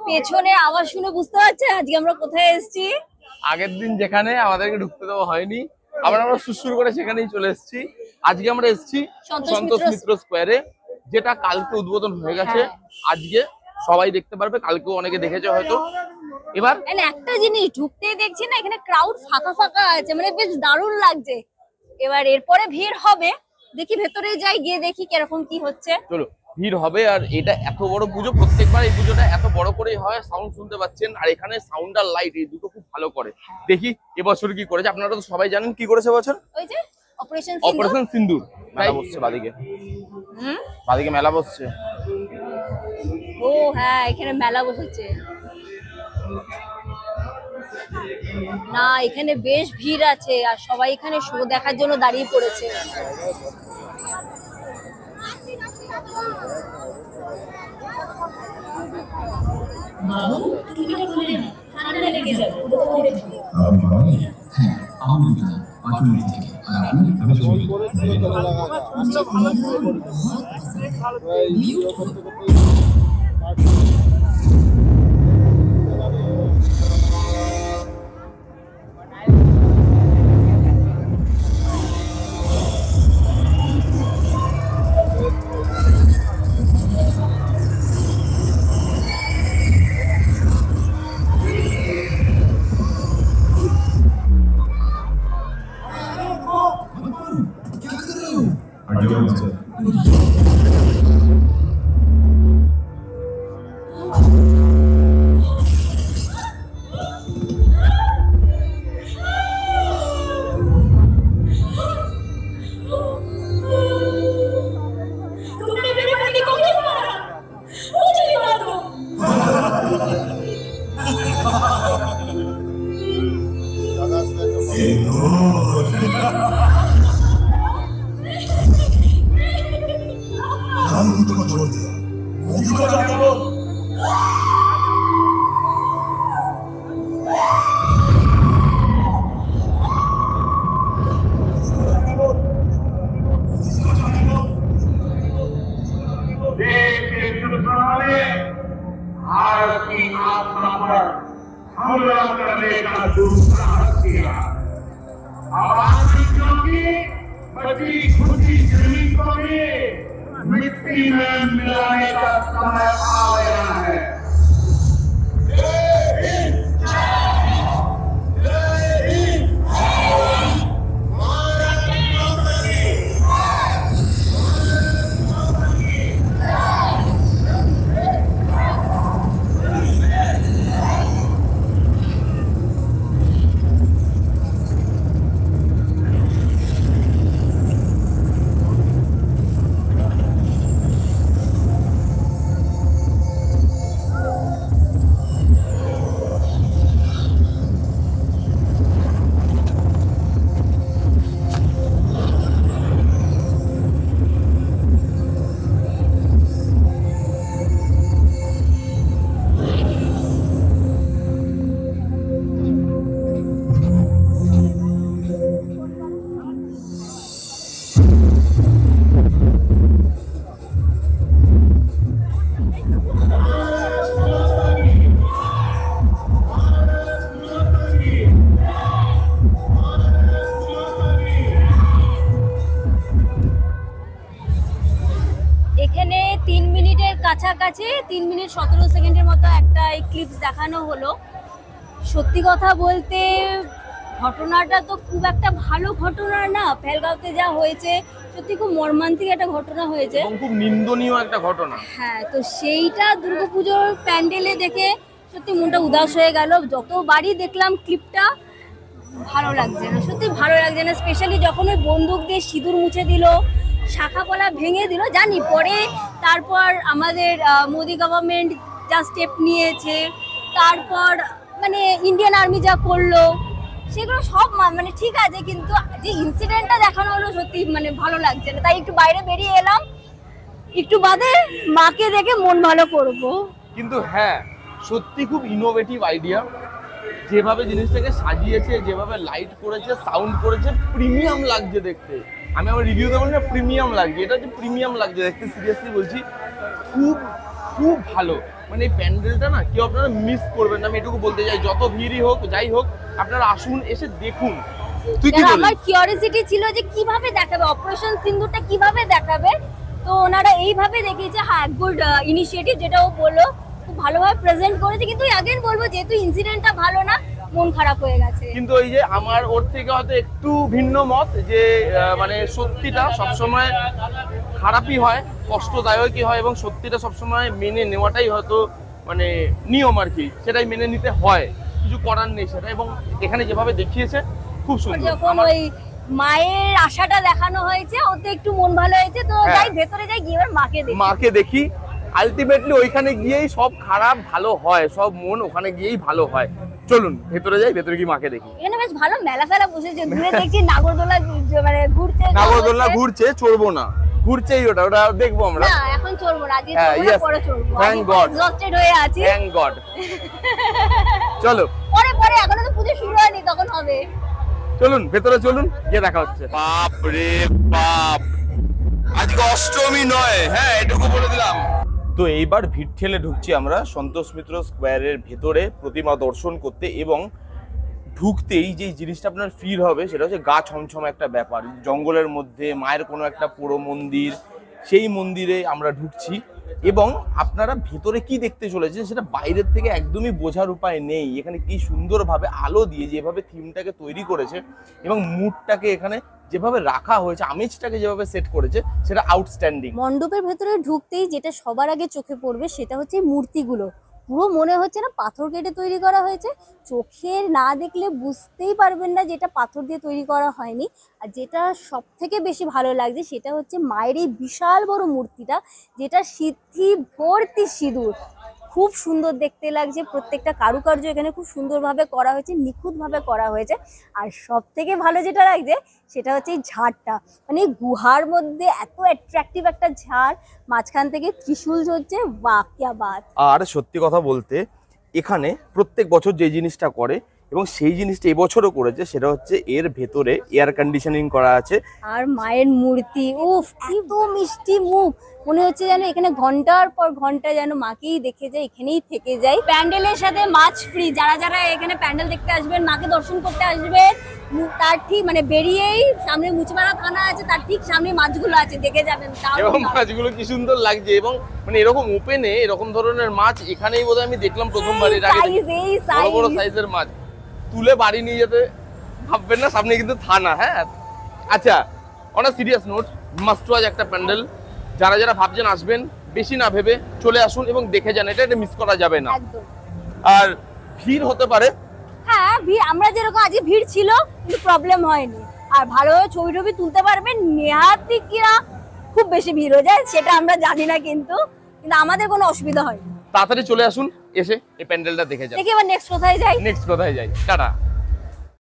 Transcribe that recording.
পেছনে আওয়াজ শুনে বুঝতে পারছেন আজকে আমরা কোথায় এসেছি। আগের দিন যেখানে আমাদেরকে ঢুকতে দেওয়া হয়নি, আমরা সুসুর করে সেখানেই চলে এসেছি। আজকে আমরা এসেছি সন্তোষ মিত্র স্কোয়ারে, যেটা কালকে উদ্বোধন হয়ে গেছে। আজকে সবাই দেখতে পারবে, কালকেও অনেকে দেখেছে হয়তো। এবার একটা জিনিস ঢুকতেই দেখছি না, এখানে ক্রাউড ফাঁকা ফাঁকা আছে, মানে বেশ দারুণ লাগছে। এবার এরপরে ভিড় হবে, দেখি ভেতরে যাই, গিয়ে দেখি কিরকম কি হচ্ছে। চলো, ভিড় হবে। আর এটা এত বড় পুজো, প্রত্যেকবার এই পুজোটা এত বড় করেই হয়। সাউন্ড শুনতে পাচ্ছেন, আর এখানে সাউন্ড আর লাইট এই দুটো খুব ভালো করে। দেখি এবছর কি করেছে। আপনারা তো সবাই জানেন কি করেছে এবছর, ওই যে অপারেশন সিন্দুর মেলা বসছে। বাদিকে মেলা বসছে। ও হ্যাঁ, এখানে মেলা বসেছে না, এখানে বেশ ভিড় আছে আর সবাই এখানে শো দেখার জন্য দাঁড়িয়ে পড়েছে। हमला करने का दुस्साहस किया। आवाज़ की बची खुशी जमीन को भी मिट्टी में मिलाने का समय आ गया है। এখানে 3 মিনিটের কাছাকাছি 3 মিনিট 17 সেকেন্ডের মতো একটা ক্লিপস দেখানো হলো। সত্যি কথা বলতে ঘটনাটা তো খুব একটা ভালো ঘটনা না, পেহেলগাঁওতে যা হয়েছে সত্যি খুব মর্মান্তিক একটা ঘটনা হয়েছে, খুব নিন্দনীয় একটা ঘটনা। হ্যাঁ, তো সেইটা দুর্গাপুজোর প্যান্ডেলে দেখে সত্যি মনটা উদাস হয়ে গেল। যতবারই দেখলাম ক্লিপটা ভালো লাগছে না, সত্যি ভালো লাগছে না। স্পেশালি যখন ওই বন্দুক দিয়ে সিঁদুর মুছে দিল, শাখা কলা ভেঙে দিল, জানি পরে তারপর আমাদের মোদি গভর্নমেন্ট যা স্টেপ নিয়েছে, তারপর মানে ইন্ডিয়ান আর্মি যা করলো, সেগুলো সব মানে ঠিক আছে, কিন্তু যে ইনসিডেন্টটা দেখানো হলো সত্যি মানে ভালো লাগছে না। তাই একটু বাইরে বেরিয়ে এলাম, একটু বাদে মাকে দেখে মন ভালো করবো। কিন্তু হ্যাঁ, সত্যি খুব ইনোভেটিভ আইডিয়া। যেভাবে জিনিসটাকে সাজিয়েছে, যেভাবে লাইট করেছে, সাউন্ড করেছে, প্রিমিয়াম লাগছে দেখতে। আমি আমার রিভিউতে বলি না, প্রিমিয়াম লাগছে, এটা হচ্ছে প্রিমিয়াম লাগছে দেখতে, সিরিয়াসলি বলছি। খুব খুব ভালো। মানে এই প্যান্ডেলটা না কেউ আপনারা মিস করবেন না, আমি এটুকু বলতে চাই। যত ভিড়ই হোক যাই হোক আপনারা আসুন, এসে দেখুন। তুই কি বলিস? আমার কিউরিওসিটি ছিল যে কিভাবে দেখাবে অপারেশন সিন্দুরটা, কিভাবে দেখাবে। তো ওনারা এইভাবে দেখিয়েছে। হ্যাঁ, গুড ইনিশিয়েটিভ, যেটা ও বললো খুব ভালোভাবে প্রেজেন্ট করেছে। কিন্তু আগেন বলবো, যেহেতু ইনসিডেন্টটা ভালো না, মন খারাপ হয়ে গেছে। কিন্তু ওই যে আমার ওর থেকে হয়তো একটু ভিন্ন মত, যে মানে সত্যিটা সবসময় খারাপই হয়, কষ্টদায়কই হয়, এবং সত্যিটা সবসময় মেনে নেওয়াটাই হয়তো মানে নিয়ম আর কি, সেটাই মেনে নিতে হয়, কিছু করার নেই সেটা। এবং এখানে যেভাবে দেখিয়েছে খুব সুন্দর। যখন ওই মায়ের আশাটা দেখানো হয়েছে, ওতে একটু মন ভালো হয়েছে। তো যাই ভেতরে যাই, গিয়ে এবার মাকে দেখি। আলটিমেটলি ওইখানে গিয়েই সব খারাপ ভালো হয়, সব মন ওখানে গিয়েই ভালো হয়। চলুন ভেতরে যাই, ভেতরে গিয়ে মাকে দেখি। এখানে বেশ ভালো মেলা ফেলা বসেছে, দূরে দেখছি নাগরদোলা মানে ঘুরছে। নাগরদোলনা ঘুরছে, চড়বো না, ঘুরছেই ওটা দেখবো আমরা। না, এখন চড়বো না, আজকে চড়বো না, পরে চড়বো। থ্যাঙ্ক গড, এক্সহস্টেড হয়ে আছি। Thank god. চলো পরে এখনো তো পুজো শুরু হয়নি, তখন হবে। চলুন ভেতরে চলুন, গিয়ে দেখা হচ্ছে। বাপ রে বাপ, আজকে অষ্টমী নয়, হ্যাঁ এটুকু বলে দিলাম। তো এইবার ভিড় ঠেলে ঢুকছি আমরা সন্তোষ মিত্র স্কোয়ারের ভেতরে প্রতিমা দর্শন করতে। এবং ঢুকতেই যে জিনিসটা আপনার ফিল হবে সেটা হচ্ছে গা ছমছম একটা ব্যাপার, জঙ্গলের মধ্যে মায়ের কোনো একটা পুরো মন্দির, সেই মন্দিরে আমরা ঢুকছি। এবং আপনারা ভেতরে কি দেখতে চলেছেন সেটা বাইরের থেকে একদমই বোঝার উপায় নেই। এখানে কি সুন্দরভাবে আলো দিয়ে যেভাবে থিমটাকে তৈরি করেছে এবং মুডটাকে এখানে যেভাবে রাখা হয়েছে, আমেজটাকে যেভাবে সেট করেছে, সেটা আউটস্ট্যান্ডিং। মণ্ডপের ভেতরে ঢুকতেই যেটা সবার আগে চোখে পড়বে সেটা হচ্ছে মূর্তিগুলো। পুরো মনে হচ্ছে না পাথর কেটে তৈরি করা হয়েছে। চোখে না দেখলে বুঝতেই পারবেন না যেটা পাথর দিয়ে তৈরি করা হয়নি। আর যেটা সব থেকে বেশি ভালো লাগছে সেটা হচ্ছে মায়ের এই বিশাল বড় মূর্তিটা, যেটা সিদ্ধি ভর্তি সিঁদুর। খুব সুন্দর দেখতে লাগছে, প্রত্যেকটা কারুকার্য এখানে খুব সুন্দরভাবে করা হয়েছে, নিখুঁতভাবে করা হয়েছে। আর সব থেকে ভালো যেটা লাগছে সেটা হচ্ছে এই ঝাড়টা, মানে গুহার মধ্যে এত অ্যাট্রাকটিভ একটা ঝাড়, মাঝখান থেকে ত্রিশূল ঝরছে, বাহ কিয়া বাত। আর সত্যি কথা বলতে এখানে প্রত্যেক বছর যে জিনিসটা করে এবং সেই জিনিসটা এবছরও করেছে, সেটা হচ্ছে এর ভেতরে এয়ার কন্ডিশনিং করা আছে। আর মায়ের মূর্তি, উফ এত মিষ্টি মুখ, মনে হচ্ছে যেন এখানে ঘন্টার পর ঘন্টা যেন মাকেই দেখে যায়, এখানেই থেকে যাই। প্যান্ডেলের সাথে মাছ ফ্রি। যারা যারা এখানে প্যান্ডেল দেখতে আসবেন, মাকে দর্শন করতে আসবেন, তার ঠিক মানে বেরিয়েই সামনে মুচমারা থানা আছে, তার ঠিক সামনে মাছগুলো আছে, দেখে যাবেন। এবং মাছগুলো কি সুন্দর লাগছে, এবং মানে এরকম ওপেনে এরকম ধরনের মাছ এখানেই বোধহয় আমি দেখলাম প্রথমবার। এর আগে বড় বড় সাইজের মাছ তুলে বাড়ি নিয়ে যেতে ভাববেন না, সামনে কিন্তু থানা। হ্যাঁ আচ্ছা, on a serious note, must watch একটা প্যান্ডেল। যারা যারা ভাবছেন আসবেন, বেশি না ভেবে চলে আসুন এবং দেখে যান, এটা মিস করা যাবে না। আর ভিড় হতে পারে, হ্যাঁ ভিড়, আমরা যেরকম আজকে ভিড় ছিল কিন্তু প্রবলেম হয়নি। আর ভালোভাবে ছবি টবি তুলতে পারবেন। নেহাতি কিনা খুব বেশি ভিড় হয়ে যায় সেটা আমরা জানি না, কিন্তু আমাদের কোনো অসুবিধা হয়নি। তাড়াতাড়ি চলে আসুন, এসে এই প্যান্ডেলটা দেখে যান। দেখি এবার নেক্সট কোথায় যাই। নেক্সট কোথায় যাই, টাটা।